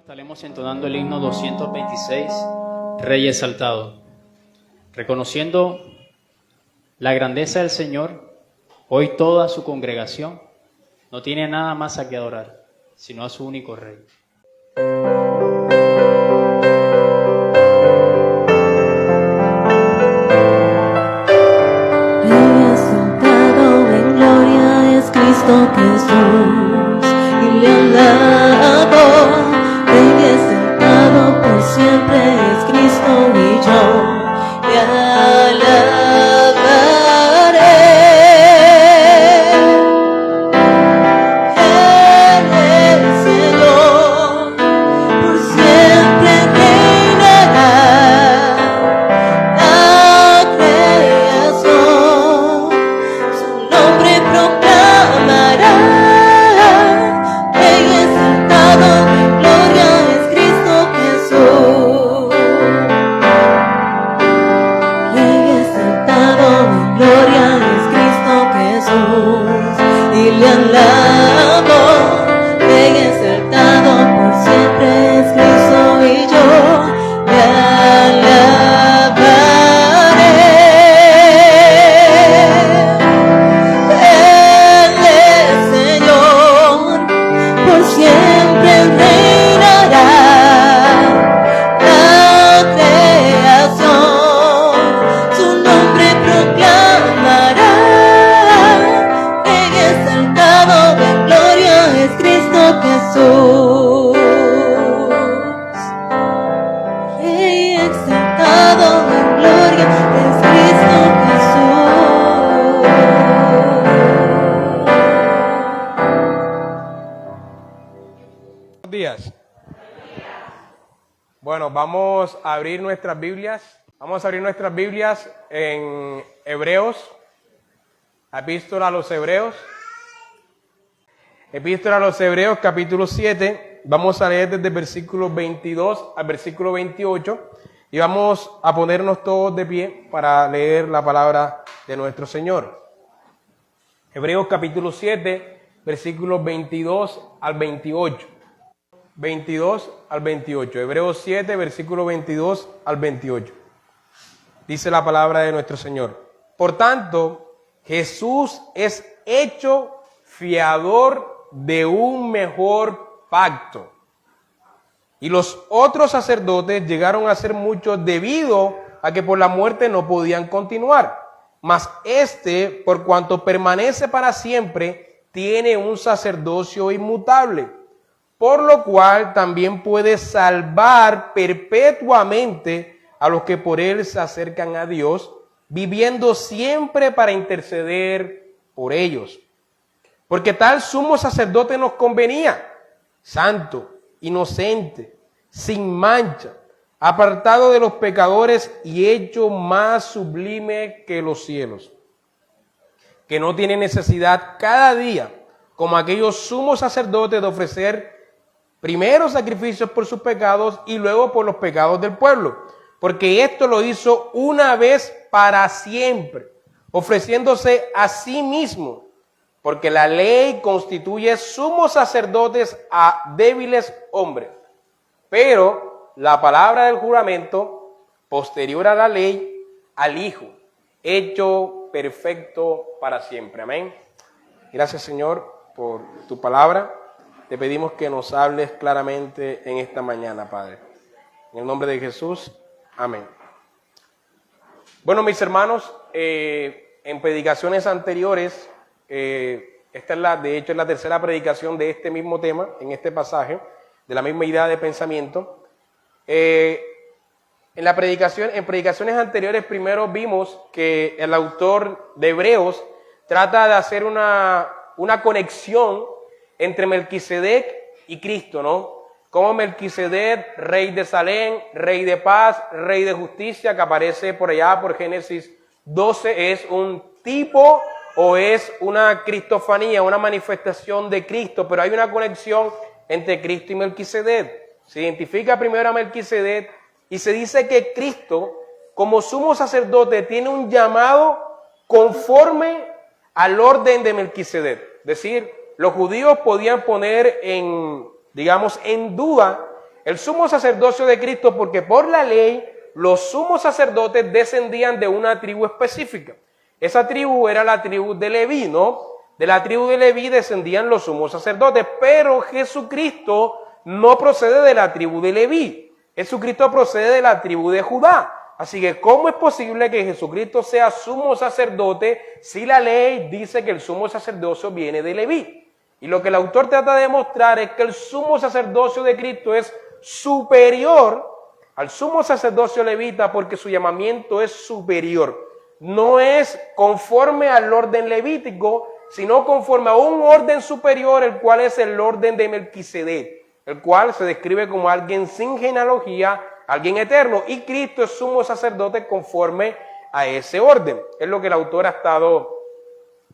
Estaremos entonando el himno 226, Rey exaltado. Reconociendo la grandeza del Señor, hoy toda su congregación no tiene nada más a que adorar, sino a su único Rey. Rey exaltado en gloria es Cristo Jesús, y le alabo. Rey exaltado por siempre es Cristo y yo le alabaré. Él es Señor, por siempre reinará. La creación su nombre proclamará. Rey exaltado en gloria es Cristo Jesús. Rey exaltado en gloria es Cristo Jesús, y le alabo. Rey exaltado por siempre es Cristo y yo le alabaré. Él es Señor, por siempre reinará. La creación su nombre proclamará. Rey exaltado en gloria es Cristo Jesús. Rey exaltado en gloria es Cristo Jesús. Buenos días. Bueno, vamos a abrir nuestras Biblias. Vamos a abrir nuestras Biblias en Hebreos, Epístola a los Hebreos. Epístola a los Hebreos, capítulo 7. Vamos a leer desde el versículo 22 al versículo 28 y vamos a ponernos todos de pie para leer la palabra de nuestro Señor. Hebreos capítulo 7, versículos 22 al 28. 22 al 28. Hebreos 7, versículo 22 al 28. Dice la palabra de nuestro Señor. Por tanto, Jesús es hecho fiador de un mejor pacto. Y los otros sacerdotes llegaron a ser muchos debido a que por la muerte no podían continuar. Mas este, por cuanto permanece para siempre, tiene un sacerdocio inmutable, por lo cual también puede salvar perpetuamente a los que por él se acercan a Dios, viviendo siempre para interceder por ellos. Porque tal sumo sacerdote nos convenía, santo, inocente, sin mancha, apartado de los pecadores y hecho más sublime que los cielos, que no tiene necesidad cada día, como aquellos sumos sacerdotes, de ofrecer primero sacrificios por sus pecados y luego por los pecados del pueblo, porque esto lo hizo una vez para siempre, ofreciéndose a sí mismo, porque la ley constituye sumos sacerdotes a débiles hombres, pero la palabra del juramento, posterior a la ley, al Hijo, hecho perfecto para siempre. Amén. Gracias, Señor, por tu palabra. Te pedimos que nos hables claramente en esta mañana, Padre. En el nombre de Jesús, amén. Bueno, mis hermanos, en predicaciones anteriores, esta es de hecho es la tercera predicación de este mismo tema, en este pasaje, de la misma idea de pensamiento. En predicaciones anteriores primero vimos que el autor de Hebreos trata de hacer una conexión entre Melquisedec y Cristo, ¿no? Como Melquisedec, rey de Salem, rey de paz, rey de justicia, que aparece por allá por Génesis 12, es un tipo o es una cristofanía, una manifestación de Cristo, pero hay una conexión entre Cristo y Melquisedec. Se identifica primero a Melquisedec y se dice que Cristo, como sumo sacerdote, tiene un llamado conforme al orden de Melquisedec. Es decir, los judíos podían poner en duda el sumo sacerdocio de Cristo porque por la ley los sumos sacerdotes descendían de una tribu específica. Esa tribu era la tribu de Leví, ¿no? De la tribu de Leví descendían los sumos sacerdotes, pero Jesucristo no procede de la tribu de Leví. Jesucristo procede de la tribu de Judá. Así que, ¿cómo es posible que Jesucristo sea sumo sacerdote si la ley dice que el sumo sacerdocio viene de Leví? Y lo que el autor trata de demostrar es que el sumo sacerdocio de Cristo es superior al sumo sacerdocio levita porque su llamamiento es superior. No es conforme al orden levítico, sino conforme a un orden superior, el cual es el orden de Melquisedec, el cual se describe como alguien sin genealogía, alguien eterno, y Cristo es sumo sacerdote conforme a ese orden. Es lo que el autor ha estado,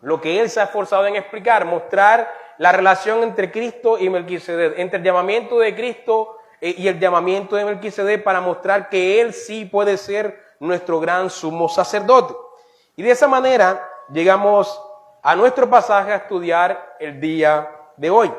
lo que él se ha esforzado en explicar, mostrar la relación entre Cristo y Melquisedec, entre el llamamiento de Cristo y el llamamiento de Melquisedec, para mostrar que él sí puede ser nuestro gran sumo sacerdote. Y de esa manera llegamos a nuestro pasaje a estudiar el día de hoy.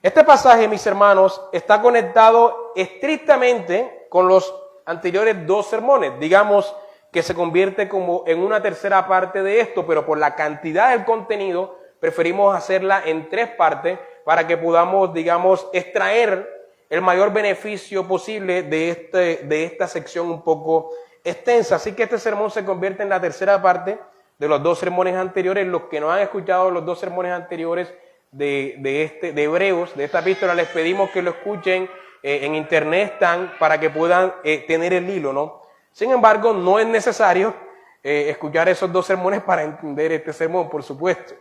Este pasaje, mis hermanos, está conectado estrictamente con los anteriores dos sermones. Digamos que se convierte como en una tercera parte de esto, pero por la cantidad del contenido preferimos hacerla en tres partes para que podamos, digamos, extraer el mayor beneficio posible de esta sección un poco extensa. Así que este sermón se convierte en la tercera parte de los dos sermones anteriores. Los que no han escuchado los dos sermones anteriores de Hebreos, de esta epístola, les pedimos que lo escuchen. En internet están para que puedan tener el hilo, ¿no? Sin embargo, no es necesario escuchar esos dos sermones para entender este sermón, por supuesto.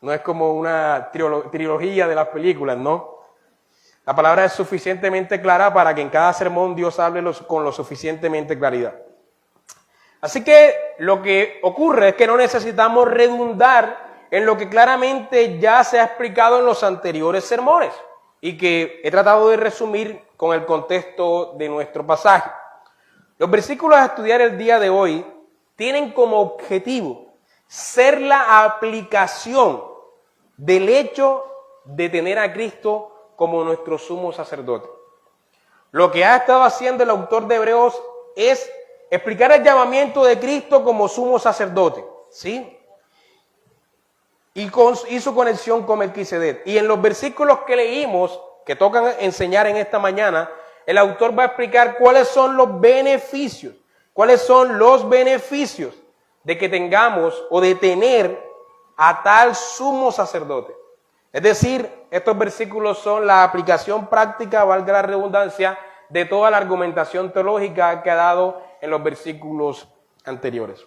No es como una trilogía de las películas, ¿no? La palabra es suficientemente clara para que en cada sermón Dios hable con lo suficientemente claridad. Así que lo que ocurre es que no necesitamos redundar en lo que claramente ya se ha explicado en los anteriores sermones y que he tratado de resumir con el contexto de nuestro pasaje. Los versículos a estudiar el día de hoy tienen como objetivo ser la aplicación del hecho de tener a Cristo como nuestro sumo sacerdote. Lo que ha estado haciendo el autor de Hebreos es explicar el llamamiento de Cristo como sumo sacerdote, ¿sí? Y su conexión con Melquisedec. Y en los versículos que leímos, que tocan enseñar en esta mañana, el autor va a explicar cuáles son los beneficios de que tengamos o de tener a tal sumo sacerdote. Es decir, estos versículos son la aplicación práctica, valga la redundancia, de toda la argumentación teológica que ha dado en los versículos anteriores.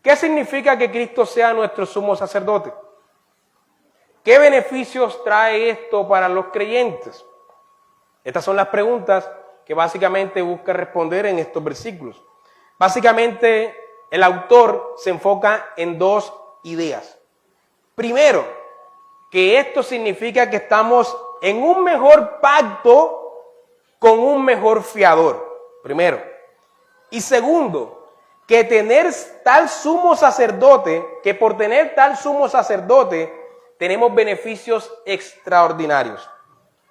¿Qué significa que Cristo sea nuestro sumo sacerdote? ¿Qué beneficios trae esto para los creyentes? Estas son las preguntas que básicamente busca responder en estos versículos. Básicamente, el autor se enfoca en dos ideas. Primero, que esto significa que estamos en un mejor pacto con un mejor fiador. Primero. Y segundo, que tener tal sumo sacerdote, que por tener tal sumo sacerdote, tenemos beneficios extraordinarios.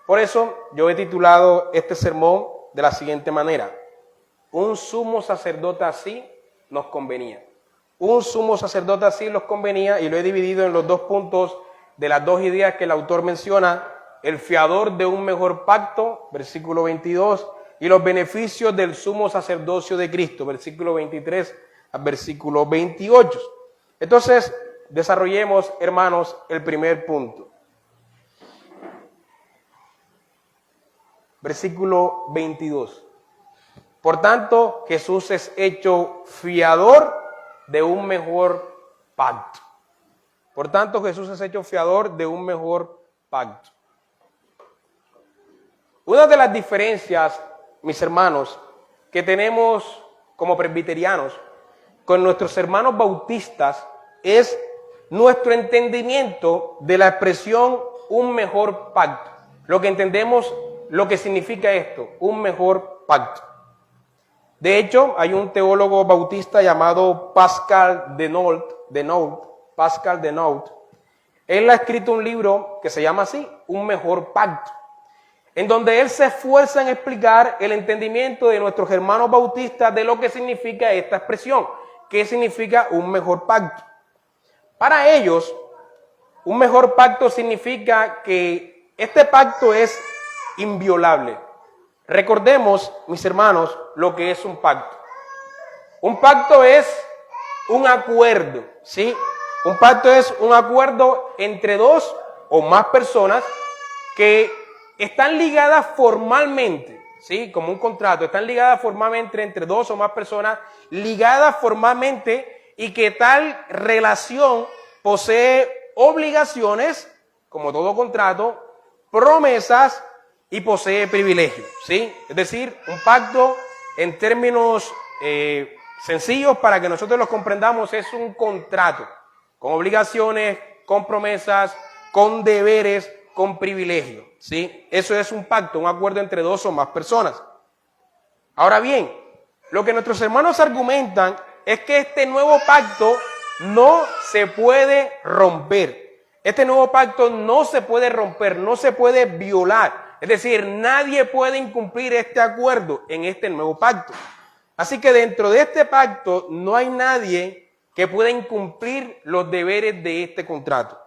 Por eso yo he titulado este sermón de la siguiente manera: un sumo sacerdote así nos convenía. Un sumo sacerdote así nos convenía, y lo he dividido en los dos puntos de las dos ideas que el autor menciona: el fiador de un mejor pacto, versículo 22, y los beneficios del sumo sacerdocio de Cristo, versículo 23 al versículo 28. Entonces, desarrollemos, hermanos, el primer punto. Versículo 22. Por tanto, Jesús es hecho fiador de un mejor pacto. Por tanto, Jesús es hecho fiador de un mejor pacto. Una de las diferencias, mis hermanos, que tenemos como presbiterianos con nuestros hermanos bautistas es nuestro entendimiento de la expresión un mejor pacto. Lo que entendemos, lo que significa esto, un mejor pacto. De hecho, hay un teólogo bautista llamado Pascal Denault. Él ha escrito un libro que se llama así, Un mejor pacto. en donde él se esfuerza en explicar el entendimiento de nuestros hermanos bautistas de lo que significa esta expresión, qué significa un mejor pacto. Para ellos, un mejor pacto significa que este pacto es inviolable. Recordemos, mis hermanos, lo que es un pacto. Un pacto es un acuerdo, ¿sí? Un pacto es un acuerdo entre dos o más personas que están ligadas formalmente, ¿sí? Como un contrato, están ligadas formalmente entre dos o más personas, ligadas formalmente, y que tal relación posee obligaciones, como todo contrato, promesas y posee privilegios, ¿sí? Es decir, un pacto en términos sencillos para que nosotros los comprendamos es un contrato con obligaciones, con promesas, con deberes, con privilegios, ¿sí? Eso es un pacto, un acuerdo entre dos o más personas. Ahora bien, lo que nuestros hermanos argumentan es que este nuevo pacto no se puede romper. Este nuevo pacto no se puede romper, no se puede violar. Es decir, nadie puede incumplir este acuerdo en este nuevo pacto. Así que dentro de este pacto no hay nadie que pueda incumplir los deberes de este contrato.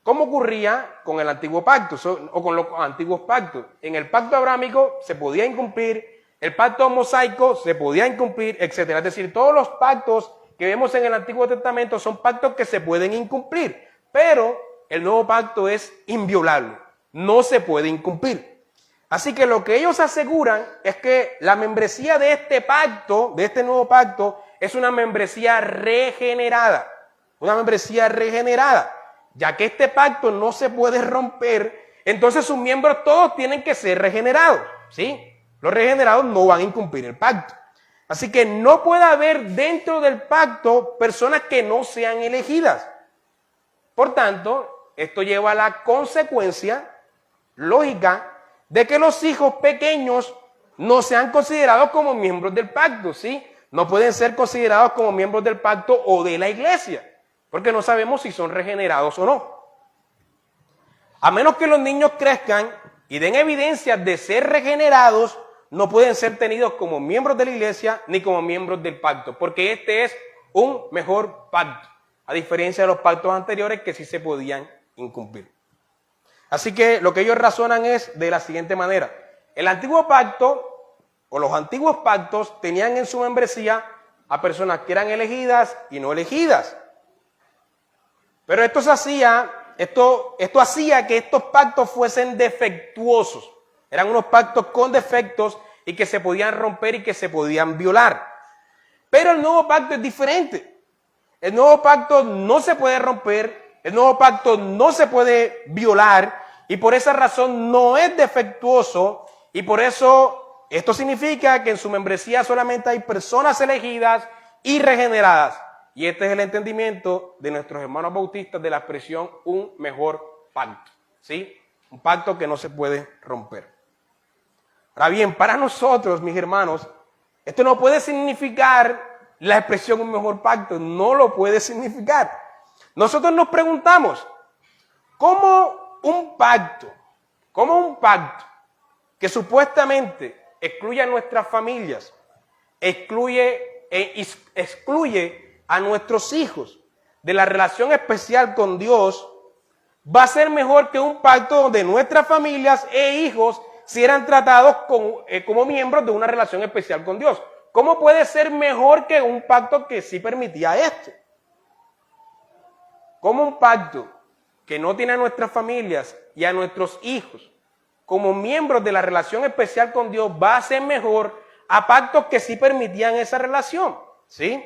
¿Cómo ocurría con el antiguo pacto o con los antiguos pactos? En el pacto abrámico se podía incumplir, el pacto mosaico se podía incumplir, etc. Es decir, todos los pactos que vemos en el Antiguo Testamento son pactos que se pueden incumplir, pero el nuevo pacto es inviolable, no se puede incumplir. Así que lo que ellos aseguran es que la membresía de este pacto, de este nuevo pacto, es una membresía regenerada, ya que este pacto no se puede romper, entonces sus miembros todos tienen que ser regenerados, ¿sí? Los regenerados no van a incumplir el pacto. Así que no puede haber dentro del pacto personas que no sean elegidas. Por tanto, esto lleva a la consecuencia lógica de que los hijos pequeños no sean considerados como miembros del pacto, ¿sí? No pueden ser considerados como miembros del pacto o de la iglesia, porque no sabemos si son regenerados o no. A menos que los niños crezcan y den evidencias de ser regenerados, no pueden ser tenidos como miembros de la iglesia ni como miembros del pacto, porque este es un mejor pacto, a diferencia de los pactos anteriores que sí se podían incumplir. Así que lo que ellos razonan es de la siguiente manera. El antiguo pacto o los antiguos pactos tenían en su membresía a personas que eran elegidas y no elegidas. Pero esto hacía que estos pactos fuesen defectuosos. Eran unos pactos con defectos y que se podían romper y que se podían violar. Pero el nuevo pacto es diferente. El nuevo pacto no se puede romper, el nuevo pacto no se puede violar y por esa razón no es defectuoso y por eso esto significa que en su membresía solamente hay personas elegidas y regeneradas. Y este es el entendimiento de nuestros hermanos bautistas de la expresión un mejor pacto, ¿sí? Un pacto que no se puede romper. Ahora bien, para nosotros, mis hermanos, esto no puede significar la expresión un mejor pacto, no lo puede significar. Nosotros nos preguntamos, ¿cómo un pacto que supuestamente excluye a nuestras familias, excluye a nuestros hijos de la relación especial con Dios, va a ser mejor que un pacto donde nuestras familias e hijos eran tratados como miembros de una relación especial con Dios? ¿Cómo puede ser mejor que un pacto que sí permitía esto? ¿Cómo un pacto que no tiene a nuestras familias y a nuestros hijos como miembros de la relación especial con Dios va a ser mejor a pactos que sí permitían esa relación? ¿Sí?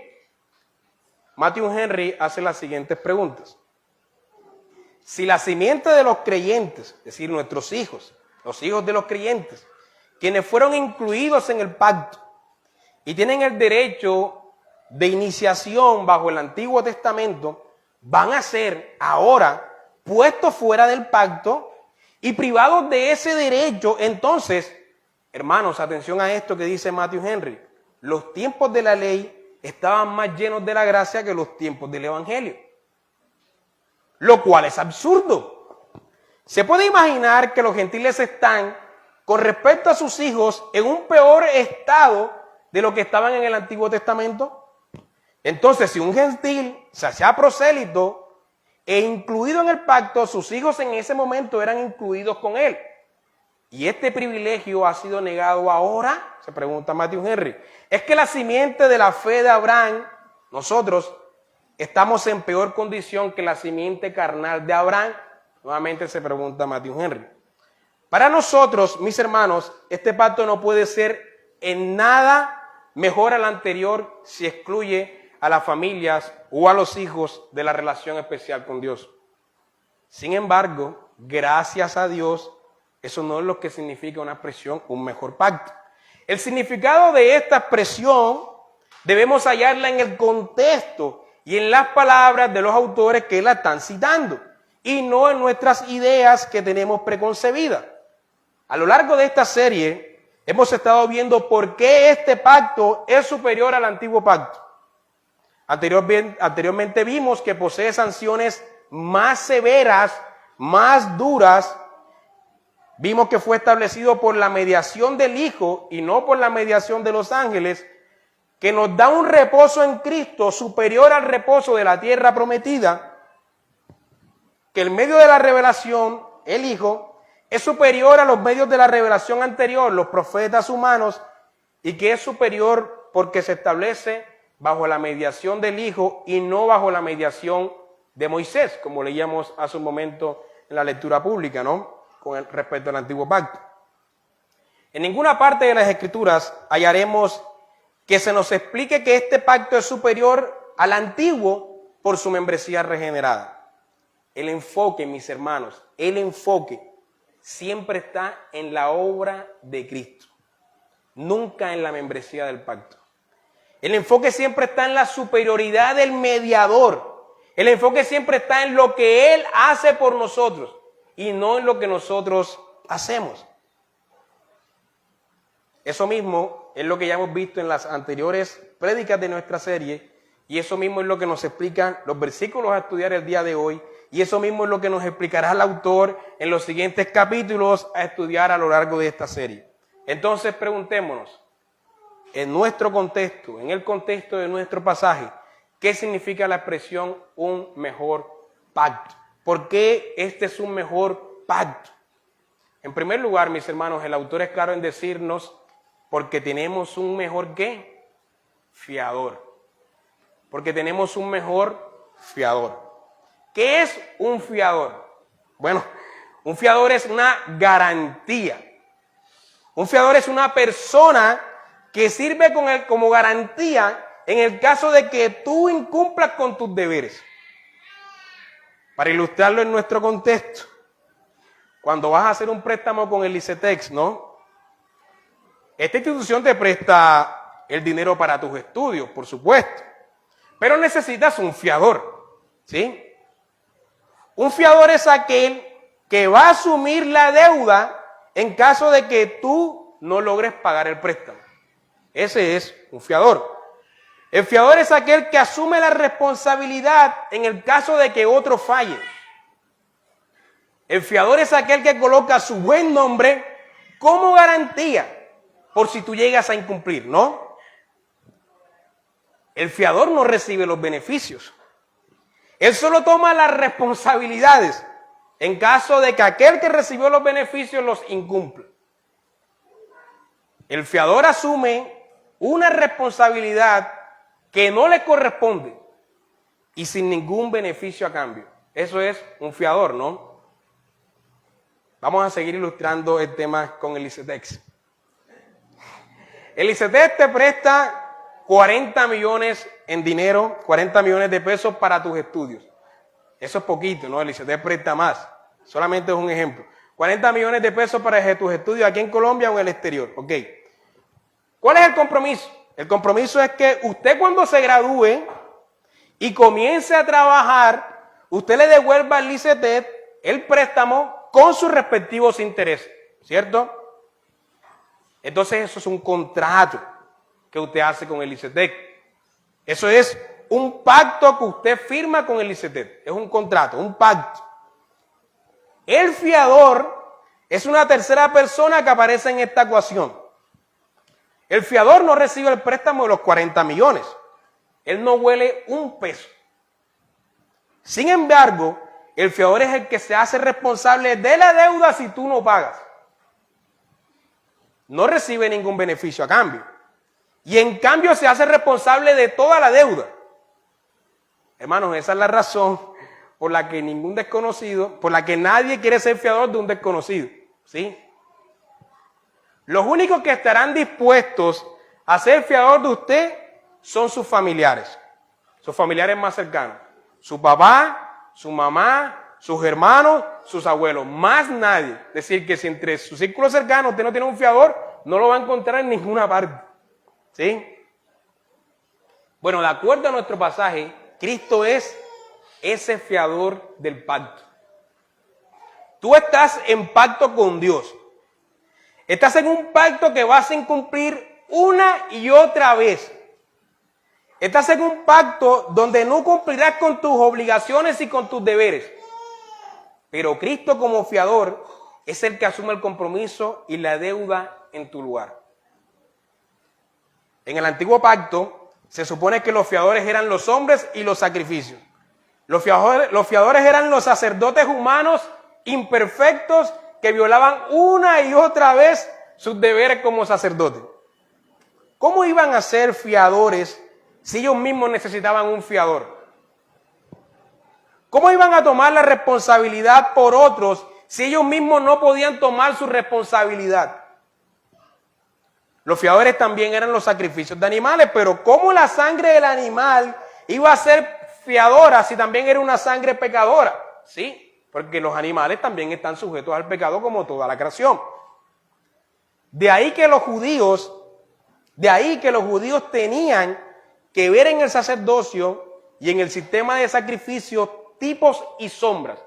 Matthew Henry hace las siguientes preguntas. Si la simiente de los creyentes, es decir, nuestros hijos, los hijos de los creyentes, quienes fueron incluidos en el pacto y tienen el derecho de iniciación bajo el Antiguo Testamento, van a ser ahora puestos fuera del pacto y privados de ese derecho, entonces, hermanos, atención a esto que dice Matthew Henry, los tiempos de la ley estaban más llenos de la gracia que los tiempos del Evangelio, lo cual es absurdo. Se puede imaginar que los gentiles están con respecto a sus hijos en un peor estado de lo que estaban en el Antiguo Testamento? Entonces, si un gentil se hacía prosélito e incluido en el pacto, sus hijos en ese momento eran incluidos con él. Y este privilegio ha sido negado ahora, se pregunta Matthew Henry. Es que la simiente de la fe de Abraham, nosotros estamos en peor condición que la simiente carnal de Abraham. Nuevamente se pregunta Matthew Henry. Para nosotros, mis hermanos, este pacto no puede ser en nada mejor al anterior si excluye a las familias o a los hijos de la relación especial con Dios. Sin embargo, gracias a Dios, eso no es lo que significa una expresión, un mejor pacto. El significado de esta expresión debemos hallarla en el contexto y en las palabras de los autores que la están citando, y no en nuestras ideas que tenemos preconcebidas. A lo largo de esta serie hemos estado viendo por qué este pacto es superior al antiguo pacto. Anteriormente vimos que posee sanciones más severas, más duras. Vimos que fue establecido por la mediación del Hijo y no por la mediación de los ángeles, que nos da un reposo en Cristo superior al reposo de la tierra prometida, que el medio de la revelación, el Hijo, es superior a los medios de la revelación anterior, los profetas humanos, y que es superior porque se establece bajo la mediación del Hijo y no bajo la mediación de Moisés, como leíamos hace un momento en la lectura pública, ¿no? Con respecto al antiguo pacto. En ninguna parte de las Escrituras hallaremos que se nos explique que este pacto es superior al antiguo por su membresía regenerada. El enfoque, mis hermanos, el enfoque siempre está en la obra de Cristo, nunca en la membresía del pacto. El enfoque siempre está en la superioridad del mediador. El enfoque siempre está en lo que Él hace por nosotros y no en lo que nosotros hacemos. Eso mismo es lo que ya hemos visto en las anteriores prédicas de nuestra serie, y eso mismo es lo que nos explican los versículos a estudiar el día de hoy, y eso mismo es lo que nos explicará el autor en los siguientes capítulos a estudiar a lo largo de esta serie. Entonces preguntémonos, en nuestro contexto, en el contexto de nuestro pasaje, ¿qué significa la expresión un mejor pacto? ¿Por qué este es un mejor pacto? En primer lugar, mis hermanos, el autor es claro en decirnos porque tenemos un mejor ¿qué? Fiador. Porque tenemos un mejor fiador. ¿Qué es un fiador? Bueno, un fiador es una garantía. Un fiador es una persona que sirve como garantía en el caso de que tú incumplas con tus deberes. Para ilustrarlo en nuestro contexto, cuando vas a hacer un préstamo con el ICETEX, ¿no? Esta institución te presta el dinero para tus estudios, por supuesto, pero necesitas un fiador, ¿sí? Un fiador es aquel que va a asumir la deuda en caso de que tú no logres pagar el préstamo. Ese es un fiador. El fiador es aquel que asume la responsabilidad en el caso de que otro falle. El fiador es aquel que coloca su buen nombre como garantía por si tú llegas a incumplir, ¿no? El fiador no recibe los beneficios. Él solo toma las responsabilidades en caso de que aquel que recibió los beneficios los incumple. El fiador asume una responsabilidad que no le corresponde y sin ningún beneficio a cambio. Eso es un fiador, ¿no? Vamos a seguir ilustrando el tema con el ICETEX. El ICETEX te presta 40 millones en dinero, 40 millones de pesos para tus estudios. Eso es poquito, ¿no? El ICETEX presta más. Solamente es un ejemplo. 40 millones de pesos para tus estudios aquí en Colombia o en el exterior. Ok. ¿Cuál es el compromiso? El compromiso es que usted cuando se gradúe y comience a trabajar, usted le devuelva al ICETEX el préstamo con sus respectivos intereses, ¿cierto? Entonces eso es un contrato que usted hace con el ICETEX. Eso es un pacto que usted firma con el ICETEX. Es un contrato, un pacto. El fiador Es una tercera persona que aparece en esta ecuación. El fiador no recibe el préstamo de los 40 millones. Él no huele un peso. Sin embargo, el fiador es el que se hace responsable de la deuda si tú no pagas. No recibe ningún beneficio a cambio. Y en cambio se hace responsable de toda la deuda. Hermanos, esa es la razón por la que ningún desconocido, por la que nadie quiere ser fiador de un desconocido. ¿Sí? Los únicos que estarán dispuestos a ser fiador de usted son sus familiares más cercanos. Su papá, su mamá, sus hermanos, sus abuelos, más nadie. Es decir, que si entre su círculo cercano usted no tiene un fiador, no lo va a encontrar en ninguna parte. ¿Sí? Bueno, de acuerdo a nuestro pasaje, Cristo es ese fiador del pacto. Tú estás en pacto con Dios. Estás en un pacto que vas a incumplir una y otra vez. Estás en un pacto donde no cumplirás con tus obligaciones y con tus deberes. Pero Cristo como fiador es el que asume el compromiso y la deuda en tu lugar. En el antiguo pacto se supone que los fiadores eran los hombres y los sacrificios. Los fiadores eran los sacerdotes humanos imperfectos que violaban una y otra vez sus deberes como sacerdotes. ¿Cómo iban a ser fiadores si ellos mismos necesitaban un fiador? ¿Cómo iban a tomar la responsabilidad por otros si ellos mismos no podían tomar su responsabilidad? Los fiadores también eran los sacrificios de animales, pero ¿cómo la sangre del animal iba a ser fiadora si también era una sangre pecadora? Sí, porque los animales también están sujetos al pecado como toda la creación. De ahí que los judíos tenían que ver en el sacerdocio y en el sistema de sacrificios tipos y sombras.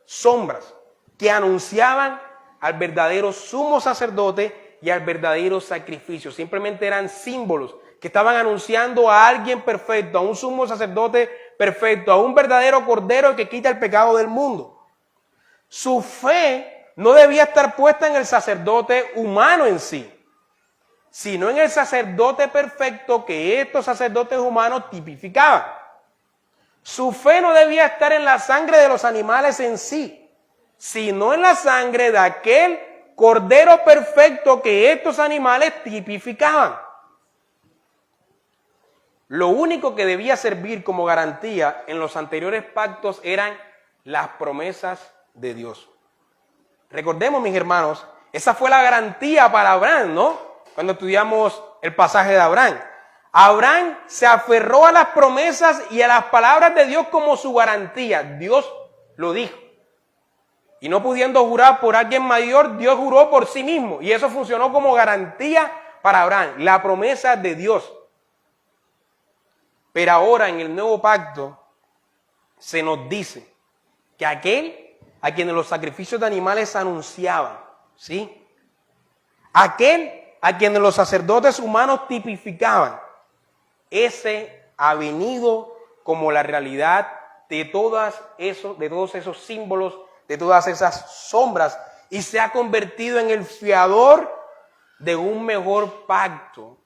Sombras que anunciaban al verdadero sumo sacerdote y al verdadero sacrificio. Simplemente eran símbolos que estaban anunciando a alguien perfecto, a un sumo sacerdote perfecto, a un verdadero cordero que quita el pecado del mundo. Su fe no debía estar puesta en el sacerdote humano en sí, sino en el sacerdote perfecto que estos sacerdotes humanos tipificaban. Su fe no debía estar en la sangre de los animales en sí, sino en la sangre de aquel cordero perfecto que estos animales tipificaban. Lo único que debía servir como garantía en los anteriores pactos eran las promesas de Dios. Recordemos, mis hermanos, esa fue la garantía para Abraham, ¿no? Cuando estudiamos el pasaje de Abraham. Abraham se aferró a las promesas y a las palabras de Dios como su garantía. Dios lo dijo. Y no pudiendo jurar por alguien mayor, Dios juró por sí mismo. Y eso funcionó como garantía para Abraham, la promesa de Dios. Pero ahora en el nuevo pacto se nos dice que aquel a quien los sacrificios de animales anunciaban, ¿sí? Aquel a quien los sacerdotes humanos tipificaban, ese ha venido como la realidad de todos esos símbolos, de todas esas sombras, y se ha convertido en el fiador de un mejor pacto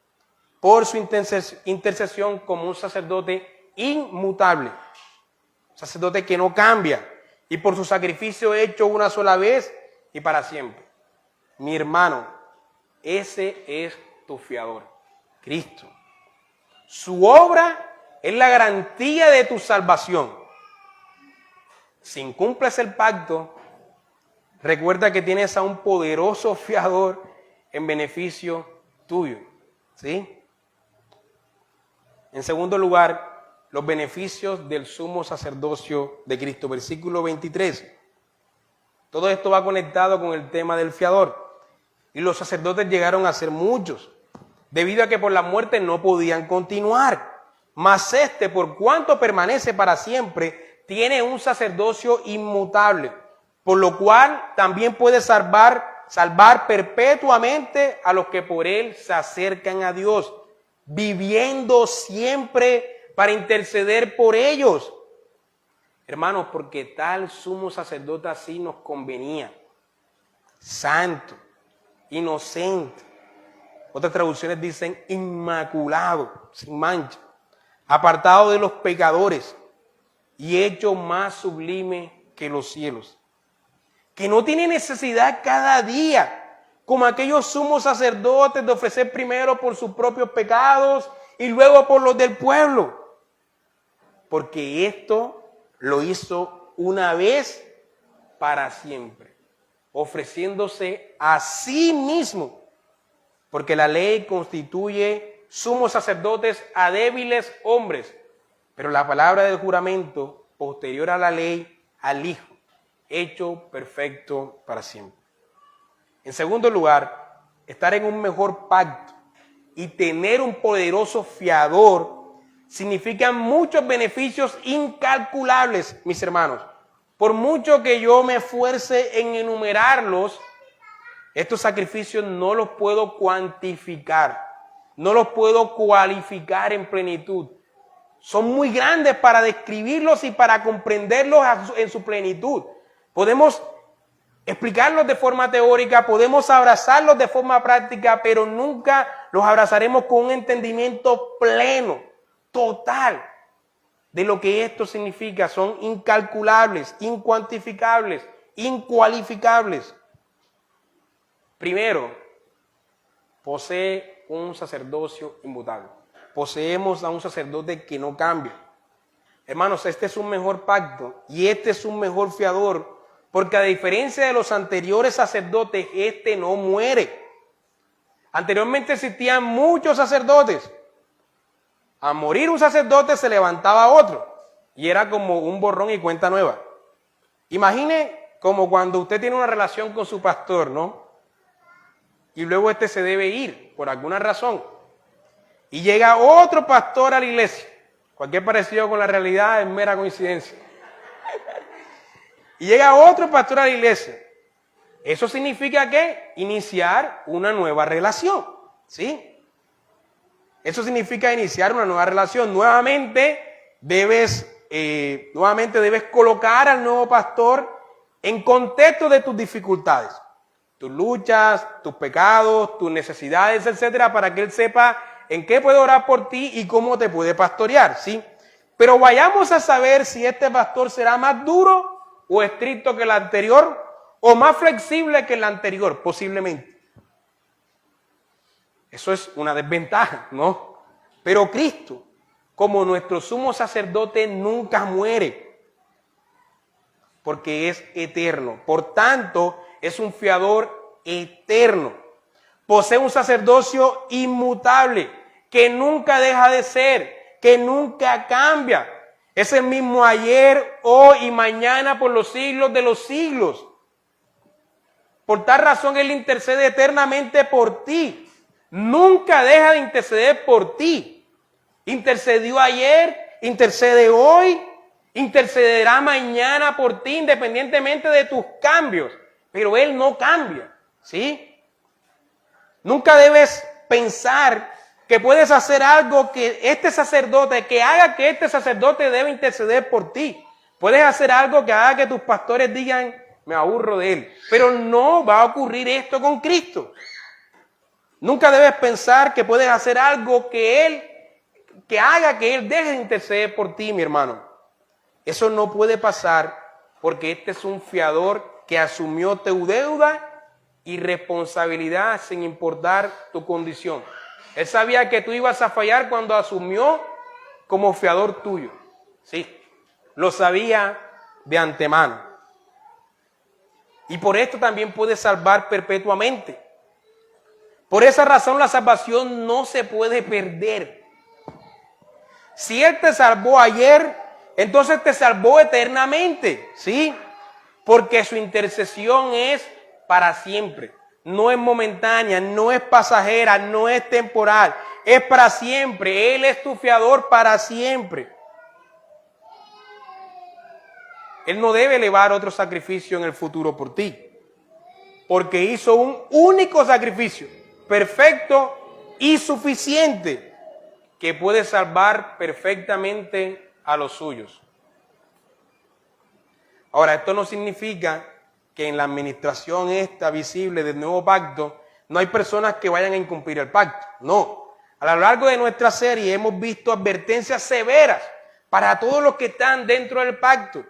por su intercesión como un sacerdote inmutable, sacerdote que no cambia, y por su sacrificio hecho una sola vez y para siempre. Mi hermano, ese es tu fiador, Cristo. Su obra es la garantía de tu salvación. Si incumples el pacto, recuerda que tienes a un poderoso fiador en beneficio tuyo, ¿sí? En segundo lugar, los beneficios del sumo sacerdocio de Cristo. Versículo 23. Todo esto va conectado con el tema del fiador. Y los sacerdotes llegaron a ser muchos, debido a que por la muerte no podían continuar. Mas este, por cuanto permanece para siempre, tiene un sacerdocio inmutable, por lo cual también puede salvar perpetuamente a los que por él se acercan a Dios, viviendo siempre para interceder por ellos. Hermanos, porque tal sumo sacerdote así nos convenía. santo, inocente. Otras traducciones dicen inmaculado, sin mancha, apartado de los pecadores y hecho más sublime que los cielos. Que no tiene necesidad cada día, como aquellos sumos sacerdotes, de ofrecer primero por sus propios pecados y luego por los del pueblo. Porque esto lo hizo una vez para siempre, ofreciéndose a sí mismo. Porque la ley constituye sumos sacerdotes a débiles hombres, pero la palabra del juramento, posterior a la ley, al Hijo, hecho perfecto para siempre. En segundo lugar, estar en un mejor pacto y tener un poderoso fiador significa muchos beneficios incalculables, mis hermanos. Por mucho que yo me esfuerce en enumerarlos, estos sacrificios no los puedo cuantificar, no los puedo cualificar en plenitud. Son muy grandes para describirlos y para comprenderlos en su plenitud. Podemos explicarlos de forma teórica, podemos abrazarlos de forma práctica, pero nunca los abrazaremos con un entendimiento pleno, total, de lo que esto significa. Son incalculables, incuantificables, incualificables. Primero, posee un sacerdocio inmutable. Poseemos a un sacerdote que no cambia. Hermanos, este es un mejor pacto y este es un mejor fiador, porque a diferencia de los anteriores sacerdotes, este no muere. Anteriormente existían muchos sacerdotes. Al morir un sacerdote se levantaba otro y era como un borrón y cuenta nueva. Imagine como cuando usted tiene una relación con su pastor, ¿no? Y luego este se debe ir por alguna razón. Y llega otro pastor a la iglesia. Cualquier parecido con la realidad es mera coincidencia. Y llega otro pastor a la iglesia. Eso significa que iniciar una nueva relación, ¿sí? Eso significa iniciar una nueva relación. Nuevamente debes colocar al nuevo pastor en contexto de tus dificultades, tus luchas, tus pecados, tus necesidades, etcétera, para que él sepa en qué puede orar por ti y cómo te puede pastorear, ¿sí? Pero vayamos a saber si este pastor será más duro o estricto que el anterior, o más flexible que el anterior, posiblemente. Eso es una desventaja, ¿no? Pero Cristo, como nuestro sumo sacerdote, nunca muere, porque es eterno. Por tanto, es un fiador eterno. Posee un sacerdocio inmutable, que nunca deja de ser, que nunca cambia. Es el mismo ayer, hoy y mañana por los siglos de los siglos. Por tal razón, Él intercede eternamente por ti. Nunca deja de interceder por ti. Intercedió ayer, intercede hoy, intercederá mañana por ti, independientemente de tus cambios. Pero Él no cambia, ¿sí? Nunca debes pensar que puedes hacer algo que este sacerdote debe interceder por ti. Puedes hacer algo que haga que tus pastores digan, me aburro de él. Pero no va a ocurrir esto con Cristo. Nunca debes pensar que puedes hacer algo que haga que Él deje de interceder por ti, mi hermano. Eso no puede pasar porque este es un fiador que asumió tu deuda y responsabilidad sin importar tu condición. Él sabía que tú ibas a fallar cuando asumió como fiador tuyo. Sí, lo sabía de antemano. Y por esto también puede salvar perpetuamente. Por esa razón la salvación no se puede perder. Si Él te salvó ayer, entonces te salvó eternamente, ¿sí? Porque su intercesión es para siempre. No es momentánea, no es pasajera, no es temporal. Es para siempre. Él es tu fiador para siempre. Él no debe elevar otro sacrificio en el futuro por ti. Porque hizo un único sacrificio, perfecto y suficiente, que puede salvar perfectamente a los suyos. Ahora, esto no significa que en la administración esta visible del nuevo pacto no hay personas que vayan a incumplir el pacto. No. A lo largo de nuestra serie hemos visto advertencias severas para todos los que están dentro del pacto.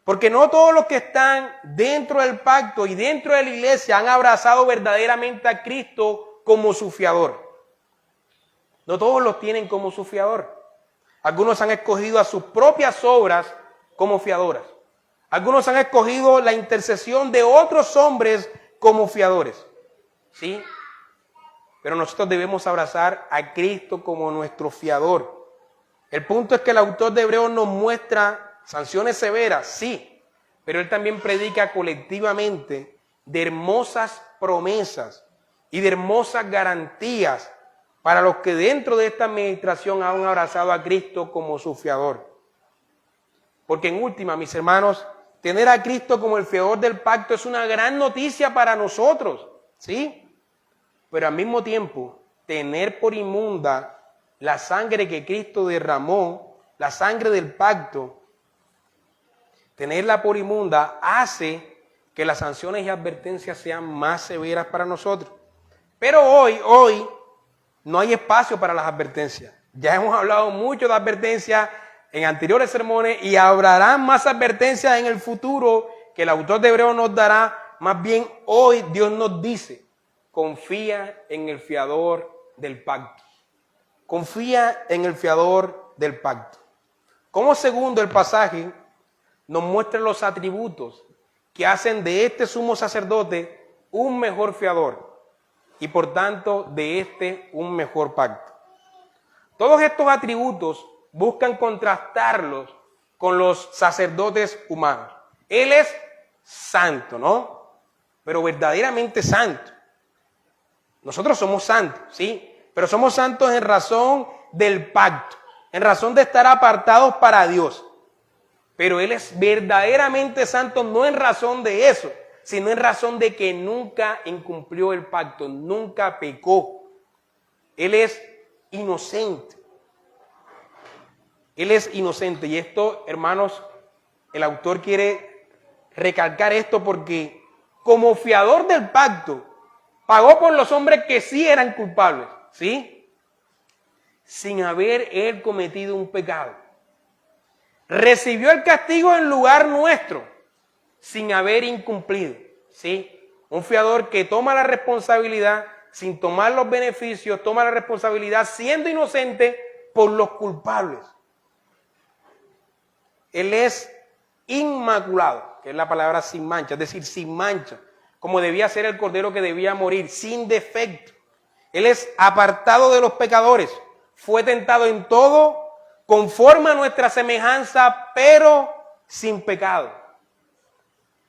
Porque no todos los que están dentro del pacto y dentro de la iglesia han abrazado verdaderamente a Cristo como su fiador. No todos los tienen como su fiador. Algunos han escogido a sus propias obras como fiadoras. Algunos han escogido la intercesión de otros hombres como fiadores. ¿Sí? Pero nosotros debemos abrazar a Cristo como nuestro fiador. El punto es que el autor de Hebreos nos muestra sanciones severas, sí, pero él también predica colectivamente de hermosas promesas y de hermosas garantías para los que dentro de esta administración han abrazado a Cristo como su fiador. Porque en última, mis hermanos, tener a Cristo como el fiador del pacto es una gran noticia para nosotros, ¿sí? Pero al mismo tiempo, tener por inmunda la sangre que Cristo derramó, la sangre del pacto, tenerla por inmunda hace que las sanciones y advertencias sean más severas para nosotros. Pero hoy no hay espacio para las advertencias. Ya hemos hablado mucho de advertencias en anteriores sermones y habrán más advertencias en el futuro que el autor de Hebreos nos dará. Más bien hoy Dios nos dice, confía en el fiador del pacto. Confía en el fiador del pacto. Como segundo, el pasaje nos muestra los atributos que hacen de este sumo sacerdote un mejor fiador y por tanto de este un mejor pacto. Todos estos atributos buscan contrastarlos con los sacerdotes humanos. Él es santo, ¿no? Pero verdaderamente santo. Nosotros somos santos, ¿sí? Pero somos santos en razón del pacto, en razón de estar apartados para Dios. Pero Él es verdaderamente santo no en razón de eso, sino en razón de que nunca incumplió el pacto, nunca pecó. Él es inocente. Él es inocente. Y esto, hermanos, el autor quiere recalcar esto porque como fiador del pacto, pagó por los hombres que sí eran culpables, ¿sí? Sin haber él cometido un pecado. Recibió el castigo en lugar nuestro, sin haber incumplido, ¿sí? Un fiador que toma la responsabilidad sin tomar los beneficios, toma la responsabilidad siendo inocente por los culpables. Él es inmaculado, que es la palabra sin mancha, es decir, sin mancha, como debía ser el cordero que debía morir, sin defecto. Él es apartado de los pecadores, fue tentado en todo, conforme a nuestra semejanza, pero sin pecado.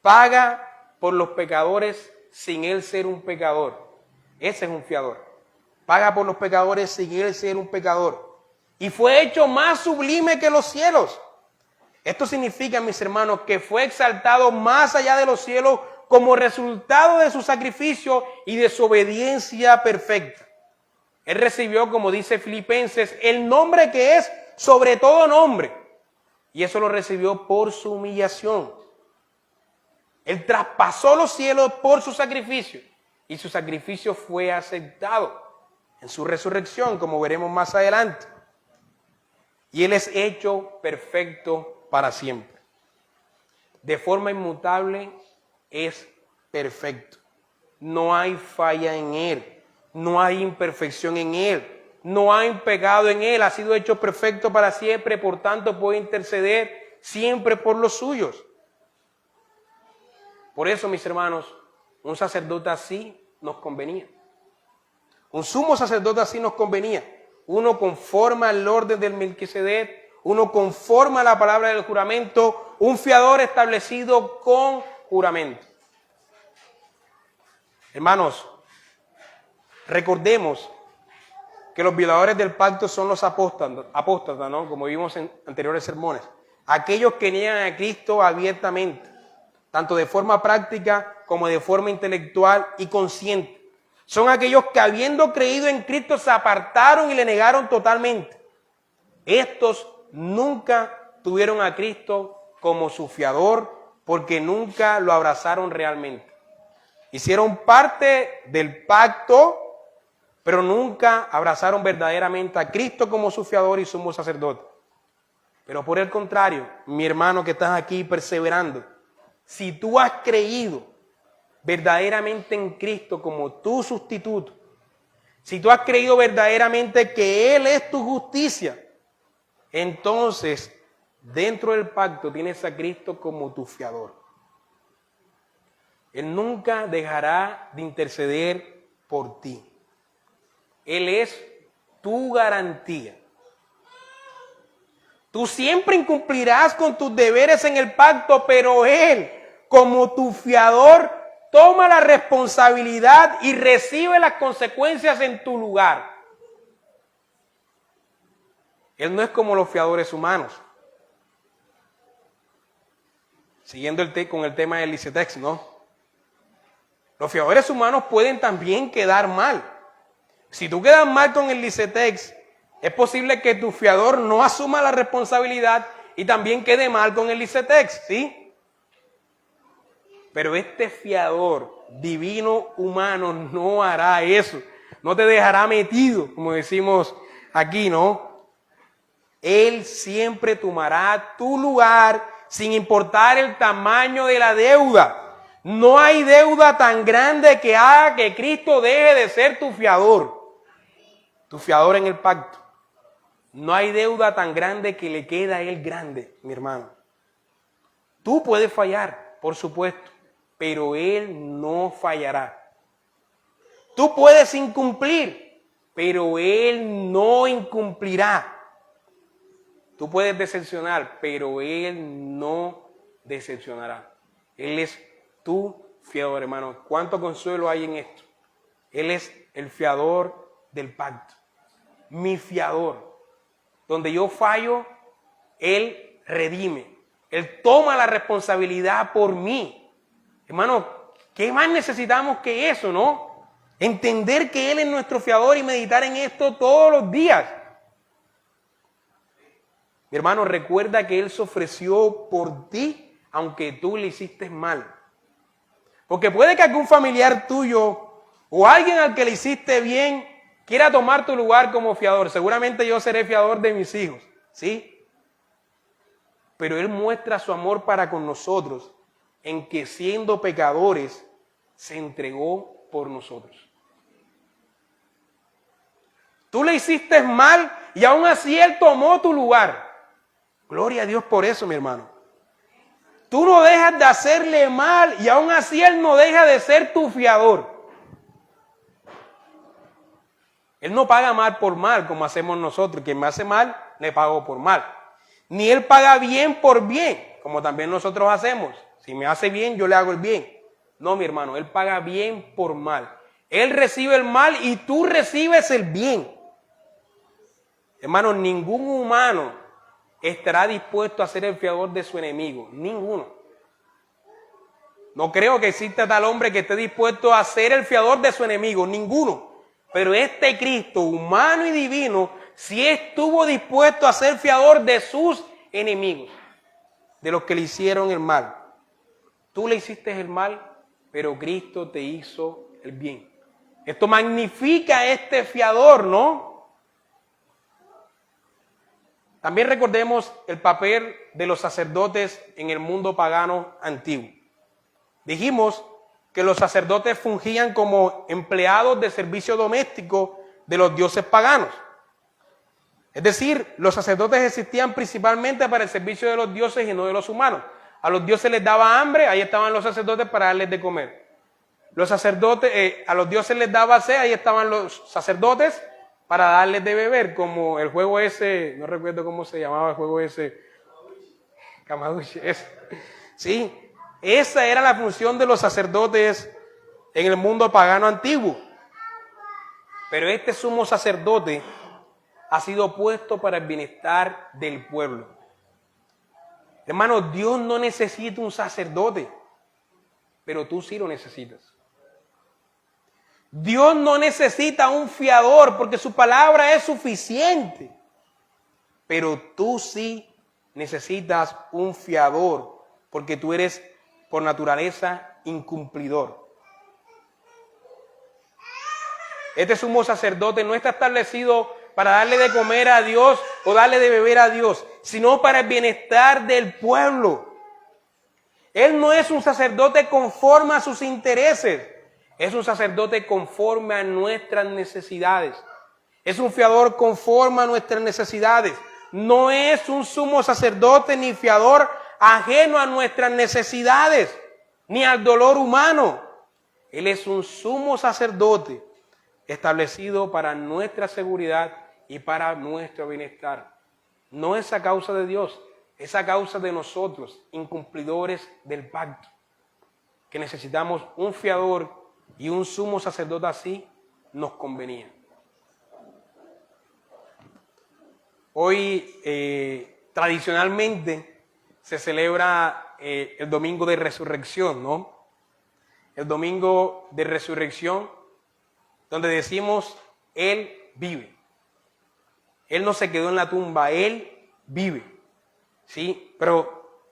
Paga por los pecadores sin él ser un pecador. Ese es un fiador. Paga por los pecadores sin él ser un pecador. Y fue hecho más sublime que los cielos. Esto significa, mis hermanos, que fue exaltado más allá de los cielos como resultado de su sacrificio y de su obediencia perfecta. Él recibió, como dice Filipenses, el nombre que es sobre todo nombre. Y eso lo recibió por su humillación. Él traspasó los cielos por su sacrificio. Y su sacrificio fue aceptado en su resurrección, como veremos más adelante. Y Él es hecho perfecto para siempre. De forma inmutable es perfecto. No hay falla en Él. No hay imperfección en Él. No hay pecado en Él. Ha sido hecho perfecto para siempre. Por tanto puede interceder siempre por los suyos. Por eso, mis hermanos, un sacerdote así nos convenía. Un sumo sacerdote así nos convenía. Uno conforme al orden del Melquisedec, uno conforme a la palabra del juramento, un fiador establecido con juramento. Hermanos, recordemos que los violadores del pacto son los apóstatas, ¿no? Como vimos en anteriores sermones. Aquellos que niegan a Cristo abiertamente, tanto de forma práctica como de forma intelectual y consciente. Son aquellos que habiendo creído en Cristo se apartaron y le negaron totalmente. Estos nunca tuvieron a Cristo como su fiador porque nunca lo abrazaron realmente. Hicieron parte del pacto, pero nunca abrazaron verdaderamente a Cristo como su fiador y sumo sacerdote. Pero por el contrario, mi hermano que estás aquí perseverando, si tú has creído verdaderamente en Cristo como tu sustituto, si tú has creído verdaderamente que Él es tu justicia, entonces dentro del pacto tienes a Cristo como tu fiador. Él nunca dejará de interceder por ti. Él es tu garantía. Tú siempre incumplirás con tus deberes en el pacto, pero Él, como tu fiador, toma la responsabilidad y recibe las consecuencias en tu lugar. Él no es como los fiadores humanos. Siguiendo con el tema del licetex, ¿no? Los fiadores humanos pueden también quedar mal. Si tú quedas mal con el licetex, es posible que tu fiador no asuma la responsabilidad y también quede mal con el licetex, ¿sí? Pero este fiador divino humano no hará eso. No te dejará metido, como decimos aquí, ¿no? Él siempre tomará tu lugar sin importar el tamaño de la deuda. No hay deuda tan grande que haga que Cristo deje de ser tu fiador en el pacto. No hay deuda tan grande que le quede a Él grande, mi hermano. Tú puedes fallar, por supuesto, pero Él no fallará. Tú puedes incumplir, pero Él no incumplirá. Tú puedes decepcionar, pero Él no decepcionará. Él es tu fiador, hermano. ¿Cuánto consuelo hay en esto? Él es el fiador del pacto. Mi fiador. Donde yo fallo, Él redime. Él toma la responsabilidad por mí. Hermano, ¿qué más necesitamos que eso, no? Entender que Él es nuestro fiador y meditar en esto todos los días. Mi hermano, recuerda que Él se ofreció por ti, aunque tú le hiciste mal. Porque puede que algún familiar tuyo o alguien al que le hiciste bien quiera tomar tu lugar como fiador. Seguramente yo seré fiador de mis hijos, ¿sí? Pero Él muestra su amor para con nosotros en que siendo pecadores se entregó por nosotros. Tú le hiciste mal y aún así Él tomó tu lugar. Gloria a Dios por eso, mi hermano. Tú no dejas de hacerle mal y aún así Él no deja de ser tu fiador. Él no paga mal por mal como hacemos nosotros. Quien me hace mal, le pago por mal. Ni Él paga bien por bien, como también nosotros hacemos. Si me hace bien, yo le hago el bien. No, mi hermano, Él paga bien por mal. Él recibe el mal y tú recibes el bien. Hermano, ningún humano estará dispuesto a ser el fiador de su enemigo. Ninguno. No creo que exista tal hombre que esté dispuesto a ser el fiador de su enemigo. Ninguno. Pero este Cristo, humano y divino, sí estuvo dispuesto a ser fiador de sus enemigos, de los que le hicieron el mal. Tú le hiciste el mal, pero Cristo te hizo el bien. Esto magnifica a este fiador, ¿no? También recordemos el papel de los sacerdotes en el mundo pagano antiguo. Dijimos que los sacerdotes fungían como empleados de servicio doméstico de los dioses paganos. Es decir, los sacerdotes existían principalmente para el servicio de los dioses y no de los humanos. A los dioses les daba hambre, ahí estaban los sacerdotes para darles de comer. Los sacerdotes, a los dioses les daba sed, ahí estaban los sacerdotes para darles de beber, como el juego ese, no recuerdo cómo se llamaba el juego ese, Kamadushi, sí, esa era la función de los sacerdotes en el mundo pagano antiguo. Pero este sumo sacerdote ha sido puesto para el bienestar del pueblo. Hermano, Dios no necesita un sacerdote, pero tú sí lo necesitas. Dios no necesita un fiador porque su palabra es suficiente, pero tú sí necesitas un fiador porque tú eres por naturaleza incumplidor. Este sumo sacerdote no está establecido para darle de comer a Dios o darle de beber a Dios, sino para el bienestar del pueblo. Él no es un sacerdote conforme a sus intereses, es un sacerdote conforme a nuestras necesidades. Es un fiador conforme a nuestras necesidades. No es un sumo sacerdote ni fiador ajeno a nuestras necesidades, ni al dolor humano. Él es un sumo sacerdote establecido para nuestra seguridad y para nuestro bienestar. No es a causa de Dios, es a causa de nosotros, incumplidores del pacto, que necesitamos un fiador y un sumo sacerdote así nos convenía. Hoy, tradicionalmente, se celebra el domingo de resurrección, ¿no? El domingo de resurrección, donde decimos, Él vive. Él no se quedó en la tumba, Él vive. ¿Sí? Pero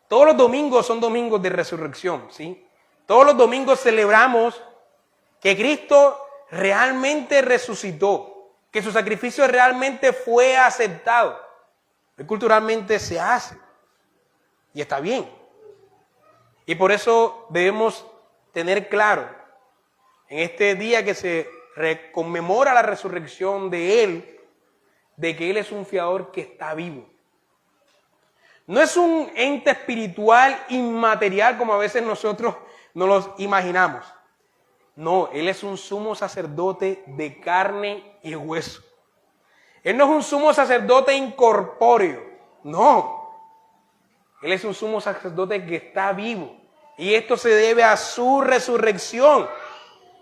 todos los domingos son domingos de resurrección, ¿sí? Todos los domingos celebramos que Cristo realmente resucitó, que su sacrificio realmente fue aceptado. Culturalmente se hace y está bien. Y por eso debemos tener claro, en este día que se conmemora la resurrección de Él, de que Él es un fiador que está vivo. No es un ente espiritual inmaterial como a veces nosotros nos los imaginamos. No, Él es un sumo sacerdote de carne y hueso. Él no es un sumo sacerdote incorpóreo, no. Él es un sumo sacerdote que está vivo. Y esto se debe a su resurrección.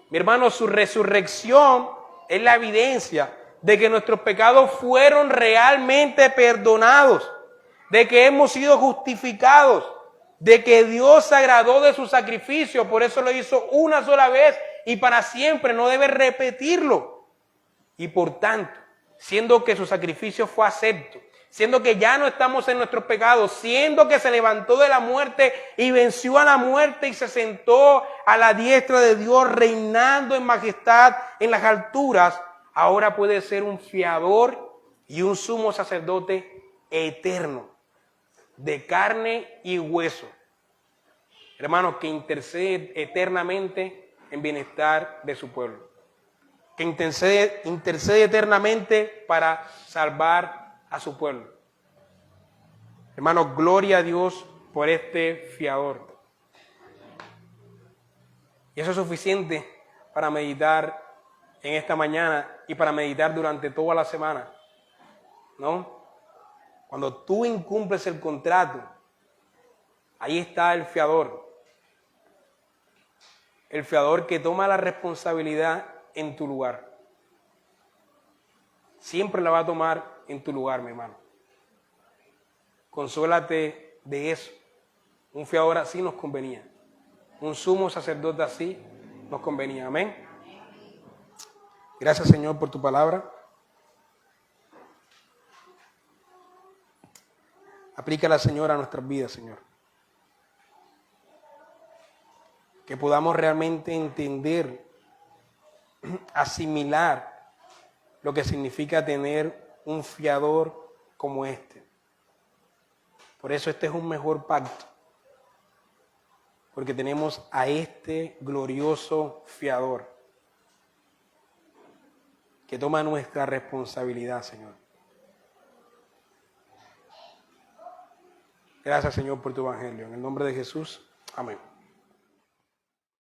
Mi hermano, su resurrección es la evidencia de que nuestros pecados fueron realmente perdonados, de que hemos sido justificados, de que Dios se agradó de su sacrificio, por eso lo hizo una sola vez y para siempre, no debe repetirlo. Y por tanto, siendo que su sacrificio fue acepto, siendo que ya no estamos en nuestros pecados, siendo que se levantó de la muerte y venció a la muerte y se sentó a la diestra de Dios, reinando en majestad en las alturas, ahora puede ser un fiador y un sumo sacerdote eterno, de carne y hueso. Hermanos, que intercede eternamente en bienestar de su pueblo. Que intercede eternamente para salvar a su pueblo. Hermanos, gloria a Dios por este fiador. Y eso es suficiente para meditar en esta mañana y para meditar durante toda la semana, ¿no? Cuando tú incumples el contrato, ahí está el fiador. El fiador que toma la responsabilidad en tu lugar. Siempre la va a tomar en tu lugar, mi hermano. Consuélate de eso. Un fiador así nos convenía. Un sumo sacerdote así nos convenía. Amén. Gracias, Señor, por tu palabra. Aplícala, Señor, a nuestras vidas, Señor. Que podamos realmente entender, asimilar lo que significa tener un fiador como este. Por eso este es un mejor pacto. Porque tenemos a este glorioso fiador que toma nuestra responsabilidad, Señor. Gracias, Señor, por tu evangelio. En el nombre de Jesús, amén.